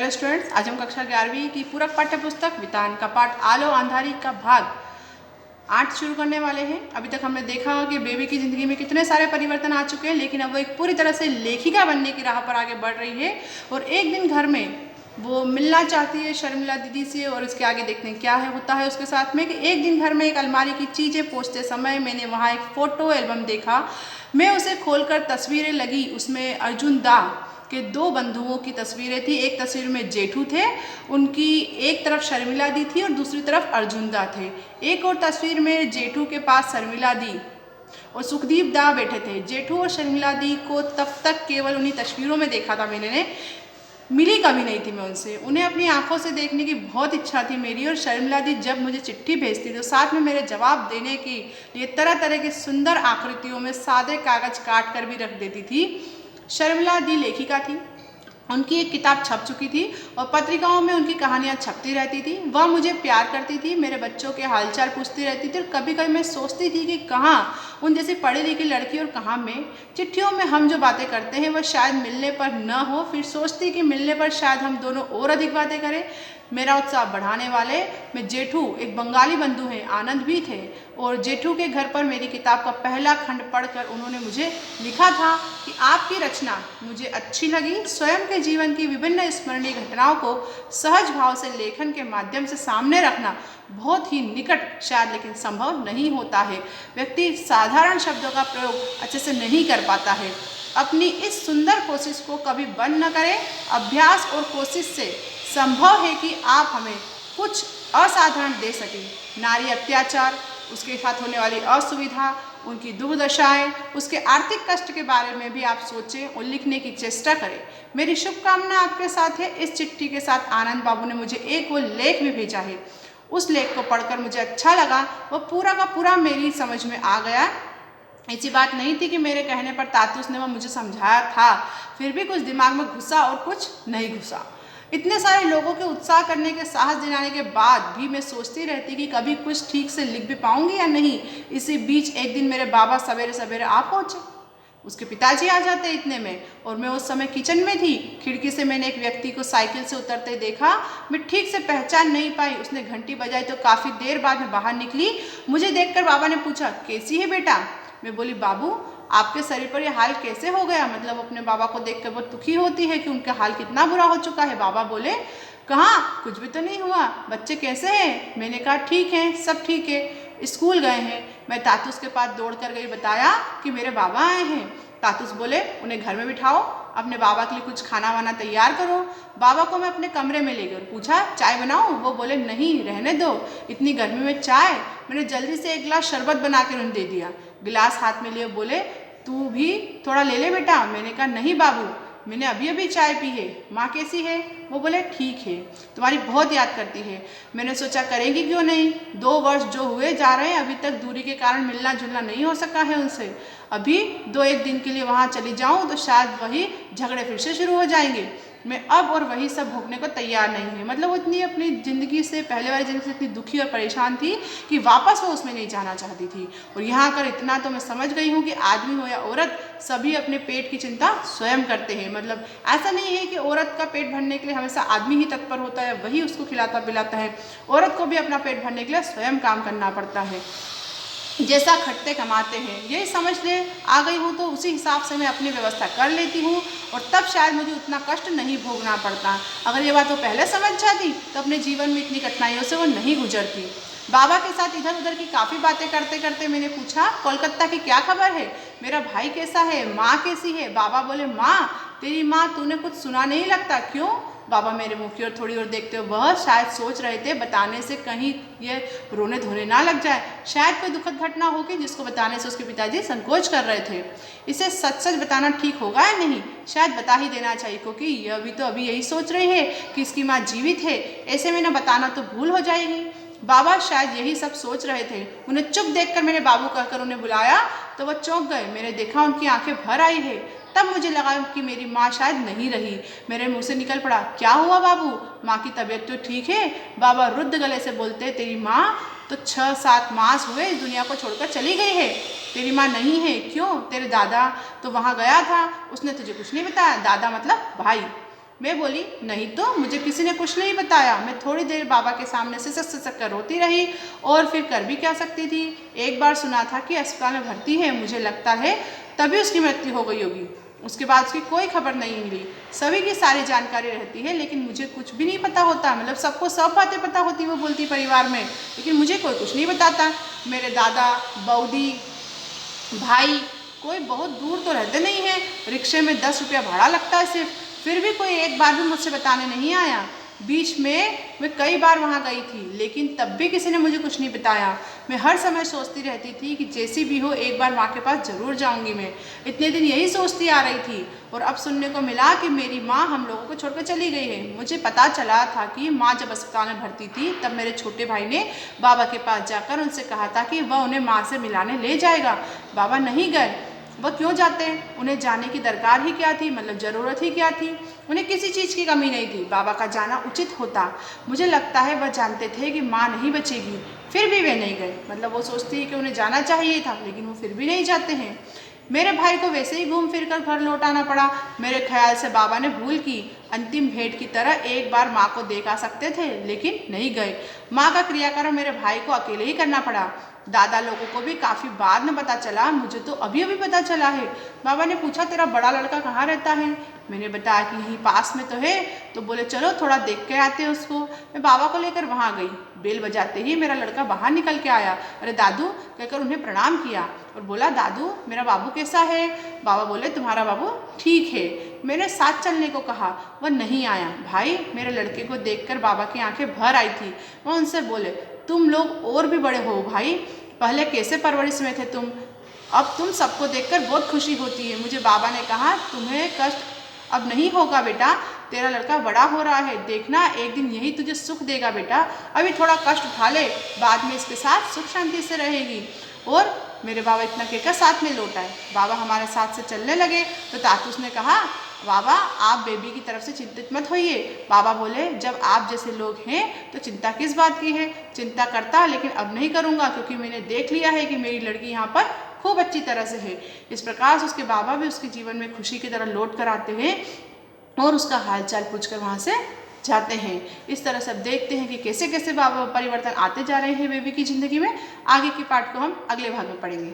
Hello students, आज हम कक्षा 11वीं की पूरक पाठ्य पुस्तक वितान का पाठ आलो अंधारी का भाग 8 शुरू करने वाले हैं। अभी तक हमने देखा कि बेबी की ज़िंदगी में कितने सारे परिवर्तन आ चुके हैं, लेकिन अब वो एक पूरी तरह से लेखिका बनने की राह पर आगे बढ़ रही है। और एक दिन घर में वो मिलना चाहती है शर्मिला दीदी से, और इसके आगे देखते हैं क्या है होता है उसके साथ में। कि एक दिन घर में एक अलमारी की चीज़ें पोंछते समय मैंने वहाँ एक फ़ोटो एल्बम देखा। मैं उसे खोलकर तस्वीरें लगी। उसमें अर्जुन दा के 2 बंधुओं की तस्वीरें थी। एक तस्वीर में जेठू थे, उनकी एक तरफ शर्मिला दी थी और दूसरी तरफ अर्जुन दा थे। एक और तस्वीर में जेठू के पास शर्मिला दी और सुखदीप दा बैठे थे। जेठू और शर्मिला दी को तब तक केवल उन्हीं तस्वीरों में देखा था मैंने, मिली कभी नहीं थी मैं उनसे। उन्हें अपनी आंखों से देखने की बहुत इच्छा थी मेरी। और शर्मिला दी जब मुझे चिट्ठी भेजती थी तो साथ में मेरे जवाब देने के लिए तरह तरह की सुंदर आकृतियों में सादे कागज काट कर भी रख देती थी। शर्मिला दी लेखिका थी, उनकी एक किताब छप चुकी थी और पत्रिकाओं में उनकी कहानियाँ छपती रहती थी। वह मुझे प्यार करती थी, मेरे बच्चों के हालचाल पूछती रहती थी। और कभी कभी मैं सोचती थी कि कहाँ उन जैसी पढ़ी लिखी लड़की और कहाँ मैं। चिट्ठियों में हम जो बातें करते हैं वह शायद मिलने पर न हो। फिर सोचती कि मिलने पर शायद हम दोनों और अधिक बातें करें। मेरा उत्साह बढ़ाने वाले में जेठू, एक बंगाली बंधु हैं, आनंद भी थे। और जेठू के घर पर मेरी किताब का पहला खंड पढ़कर उन्होंने मुझे लिखा था कि आपकी रचना मुझे अच्छी लगी। स्वयं के जीवन की विभिन्न स्मरणीय घटनाओं को सहज भाव से लेखन के माध्यम से सामने रखना बहुत ही निकट शायद लेकिन संभव नहीं होता है। व्यक्ति साधारण शब्दों का प्रयोग अच्छे से नहीं कर पाता है। अपनी इस सुंदर कोशिश को कभी बंद न करें। अभ्यास और कोशिश से संभव है कि आप हमें कुछ असाधारण दे सकें। नारी अत्याचार, उसके साथ होने वाली असुविधा, उनकी दुर्दशाएं, उसके आर्थिक कष्ट के बारे में भी आप सोचें और लिखने की चेष्टा करें। मेरी शुभकामना आपके साथ है। इस चिट्ठी के साथ आनंद बाबू ने मुझे एक वो लेख भी भेजा है। उस लेख को पढ़कर मुझे अच्छा लगा। वह पूरा का पूरा मेरी समझ में आ गया। ऐसी बात नहीं थी कि मेरे कहने पर तातुस ने वह मुझे समझाया था, फिर भी कुछ दिमाग में घुसा और कुछ नहीं घुसा। इतने सारे लोगों के उत्साह करने के साहस दिलाने के बाद भी मैं सोचती रहती कि कभी कुछ ठीक से लिख भी पाऊंगी या नहीं। इसी बीच एक दिन मेरे बाबा सवेरे सवेरे आ पहुँचे। उसके पिताजी आ जाते इतने में, और मैं उस समय किचन में थी। खिड़की से मैंने एक व्यक्ति को साइकिल से उतरते देखा। मैं ठीक से पहचान नहीं पाई। उसने घंटी बजाई तो काफ़ी देर बाद मैं बाहर निकली। मुझे देखकर बाबा ने पूछा, कैसी है बेटा? मैं बोली, बाबू आपके शरीर पर यह हाल कैसे हो गया? मतलब अपने बाबा को देखकर बहुत दुखी होती है कि उनका हाल कितना बुरा हो चुका है। बाबा बोले, कहाँ, कुछ भी तो नहीं हुआ, बच्चे कैसे हैं? मैंने कहा, ठीक हैं, सब ठीक है, स्कूल गए हैं। मैं तातुस के पास दौड़ कर गई, बताया कि मेरे बाबा आए हैं। तातुस बोले, उन्हें घर में बिठाओ, अपने बाबा के लिए कुछ खाना वाना तैयार करो। बाबा को मैं अपने कमरे में ले गई और पूछा, चाय बनाऊं? वो बोले, नहीं, रहने दो, इतनी गर्मी में चाय। मैंने जल्दी से एक गिलास शरबत बना कर उन्हें दे दिया। गिलास हाथ में लिए बोले, तू भी थोड़ा ले ले बेटा। मैंने कहा, नहीं बाबू, मैंने अभी अभी चाय पी है। माँ कैसी है? वो बोले, ठीक है, तुम्हारी बहुत याद करती है। मैंने सोचा, करेंगी क्यों नहीं, 2 वर्ष जो हुए जा रहे हैं, अभी तक दूरी के कारण मिलना जुलना नहीं हो सका है उनसे। अभी 2-1 दिन के लिए वहाँ चली जाऊँ तो शायद वही झगड़े फिर से शुरू हो जाएंगे। मैं अब और वही सब भोगने को तैयार नहीं है। मतलब वो इतनी अपनी ज़िंदगी से, पहले वाली ज़िंदगी से इतनी दुखी और परेशान थी कि वापस वो उसमें नहीं जाना चाहती थी। और यहाँ कर इतना तो मैं समझ गई हूँ कि आदमी हो या औरत, सभी अपने पेट की चिंता स्वयं करते हैं। मतलब ऐसा नहीं है कि औरत का पेट भरने के लिए हमेशा आदमी ही तत्पर होता है, वही उसको खिलाता पिलाता है। औरत को भी अपना पेट भरने के लिए स्वयं काम करना पड़ता है। जैसा खटते कमाते हैं, यही समझ ले आ गई हूँ तो उसी हिसाब से मैं अपनी व्यवस्था कर लेती हूँ, और तब शायद मुझे उतना कष्ट नहीं भोगना पड़ता। अगर ये बात वो पहले समझ जाती तो अपने जीवन में इतनी कठिनाइयों से वो नहीं गुजरती। बाबा के साथ इधर उधर की काफ़ी बातें करते करते मैंने पूछा, कोलकाता की क्या खबर है? मेरा भाई कैसा है? माँ कैसी है? बाबा बोले, माँ, तेरी माँ, तूने कुछ सुना नहीं लगता, क्यों? बाबा मेरे मुँह की ओर थोड़ी और देखते हुए वह शायद सोच रहे थे बताने से कहीं ये रोने धोने ना लग जाए। शायद कोई दुखद घटना होगी जिसको बताने से उसके पिताजी संकोच कर रहे थे। इसे सच सच बताना ठीक होगा या नहीं? शायद बता ही देना चाहिए, क्योंकि यह भी तो अभी यही सोच रही है कि इसकी माँ जीवित है। ऐसे में न बताना तो भूल हो जाएगी। बाबा शायद यही सब सोच रहे थे। उन्हें चुप देखकर मैंने बाबू कहकर उन्हें बुलाया तो वह चौंक गए। मैंने देखा उनकी आंखें भर आई है। तब मुझे लगा कि मेरी माँ शायद नहीं रही। मेरे मुंह से निकल पड़ा, क्या हुआ बाबू, माँ की तबीयत तो ठीक है? बाबा रुद्ध गले से बोलते, तेरी माँ तो 6-7 मास हुए इस दुनिया को छोड़कर चली गई है। तेरी माँ नहीं है? क्यों? तेरे दादा तो वहाँ गया था, उसने तुझे कुछ नहीं बताया? दादा मतलब भाई। मैं बोली, नहीं तो मुझे किसी ने कुछ नहीं बताया। मैं थोड़ी देर बाबा के सामने सिसक सिसक कर रोती रही और फिर कर भी क्या सकती थी। एक बार सुना था कि अस्पताल में भर्ती है, मुझे लगता है तभी उसकी मृत्यु हो गई होगी। उसके बाद उसकी कोई खबर नहीं मिली। सभी की सारी जानकारी रहती है लेकिन मुझे कुछ भी नहीं पता होता। मतलब सबको सब बातें पता होती वो बोलती परिवार में, लेकिन मुझे कोई कुछ नहीं बताता। मेरे दादा, बऊदी, भाई कोई बहुत दूर तो रहते नहीं हैं, रिक्शे में 10 रुपया भाड़ा लगता है सिर्फ, फिर भी कोई एक बार भी मुझसे बताने नहीं आया। बीच में मैं कई बार वहाँ गई थी लेकिन तब भी किसी ने मुझे कुछ नहीं बताया। मैं हर समय सोचती रहती थी कि जैसी भी हो एक बार माँ के पास ज़रूर जाऊँगी। मैं इतने दिन यही सोचती आ रही थी और अब सुनने को मिला कि मेरी माँ हम लोगों को छोड़कर चली गई है। मुझे पता चला था कि माँ जब अस्पताल में भर्ती थी तब मेरे छोटे भाई ने बाबा के पास जाकर उनसे कहा था कि वह उन्हें माँ से मिलाने ले जाएगा। बाबा नहीं गए। वह क्यों जाते? उन्हें जाने की दरकार ही क्या थी, मतलब ज़रूरत ही क्या थी? उन्हें किसी चीज़ की कमी नहीं थी, बाबा का जाना उचित होता। मुझे लगता है वह जानते थे कि माँ नहीं बचेगी, फिर भी वे नहीं गए। मतलब वो सोचती है कि उन्हें जाना चाहिए था लेकिन वो फिर भी नहीं जाते हैं। मेरे भाई को वैसे ही घूम फिर कर घर लौटाना पड़ा। मेरे ख्याल से बाबा ने भूल की। अंतिम भेंट की तरह एक बार माँ को देख आ सकते थे लेकिन नहीं गए। माँ का क्रियाक्रम मेरे भाई को अकेले ही करना पड़ा। दादा लोगों को भी काफ़ी बाद में पता चला, मुझे तो अभी अभी पता चला है। बाबा ने पूछा, तेरा बड़ा लड़का कहाँ रहता है? मैंने बताया कि यहीं पास में तो है। तो बोले, चलो थोड़ा देख के आते हैं उसको। मैं बाबा को लेकर वहाँ गई। बेल बजाते ही मेरा लड़का बाहर निकल के आया। अरे दादू कहकर उन्हें प्रणाम किया और बोला, दादू मेरा बाबू कैसा है? बाबा बोले, तुम्हारा बाबू ठीक है। मैंने साथ चलने को कहा, वह नहीं आया। भाई मेरे लड़के को देखकर बाबा की आंखें भर आई थी। वह उनसे बोले, तुम लोग और भी बड़े हो भाई, पहले कैसे परवरिश में थे तुम, अब तुम सबको देखकर बहुत खुशी होती है। मुझे बाबा ने कहा, तुम्हें कष्ट अब नहीं होगा बेटा, तेरा लड़का बड़ा हो रहा है, देखना एक दिन यही तुझे सुख देगा बेटा। अभी थोड़ा कष्ट उठा ले, बाद में इसके साथ सुख शांति से रहेगी। और मेरे बाबा इतना कहकर साथ में लौट आए। बाबा हमारे साथ से चलने लगे तो तातूस ने कहा, बाबा आप बेबी की तरफ से चिंतित मत होइए। बाबा बोले, जब आप जैसे लोग हैं तो चिंता किस बात की है? चिंता करता लेकिन अब नहीं करूँगा क्योंकि मैंने देख लिया है कि मेरी लड़की यहाँ पर खूब अच्छी तरह से है। इस प्रकार से उसके बाबा भी उसके जीवन में खुशी की तरह लौट कर आते हैं और उसका हालचाल पूछकर वहाँ से जाते हैं। इस तरह से अब देखते हैं कि कैसे कैसे परिवर्तन आते जा रहे हैं बेबी की ज़िंदगी में। आगे की पार्ट को हम अगले भाग में पढ़ेंगे।